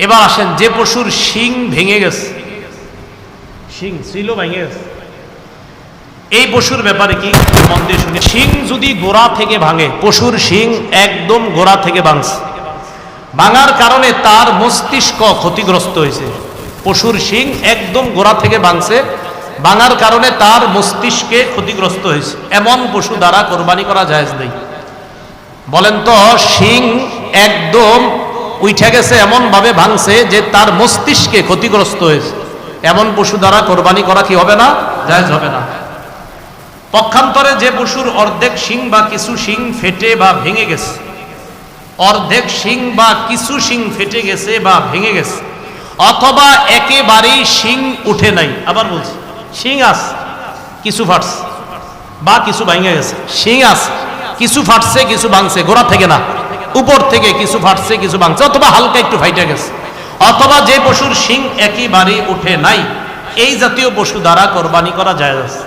এবার আসেন, যে পশুর শিং ভেঙে গেছে, শিং ছিল ভেঙে গেছে, এই পশুর ব্যাপারে কি মন দিয়ে শুনে। শিং যদি গোড়া থেকে ভাঙে, পশুর শিং একদম গোড়া থেকে ভাঙছে, ভাঙার কারণে তার মস্তিষ্ক ক্ষতিগ্রস্ত হয়েছে। পশুর শিং একদম গোড়া থেকে ভাঙছে, ভাঙার কারণে তার মস্তিষ্কে ক্ষতিগ্রস্ত হয়েছে, এমন পশু দ্বারা কোরবানি করা জায়েজ নেই। বলেন তো, শিং একদম উঠে গেছে, এমন ভাবে ভাঙছে যে তার মস্তিষ্কে ক্ষতিগ্রস্ত হয়েছে, এমন পশু দ্বারা কোরবানি করা কি হবে না? জায়েজ হবে না। পক্ষান্তরে যে পশুর অর্ধেক শিং বা কিছু শিং ফেটে বা ভেঙে গেছে, অর্ধেক শিং বা কিছু শিং ফেটে গেছে বা ভেঙে গেছে, অথবা একেবারেই শিং উঠে নাই, আবার বলছি শিং আছে কিছু ফাটছে বা কিছু ভেঙে গেছে, শিং আছে কিছু ফাটছে কিছু ভাঙছে, গোড়া থেকে না উপর থেকে কিছু ফাটছে কিছু ভাঙছে, অথবা হালকা একটু ফাইটে গেছে, অথবা যে পশুর শিং একেবারেই উঠে নাই, এই জাতীয় পশু দ্বারা কোরবানি করা জায়েজ আছে।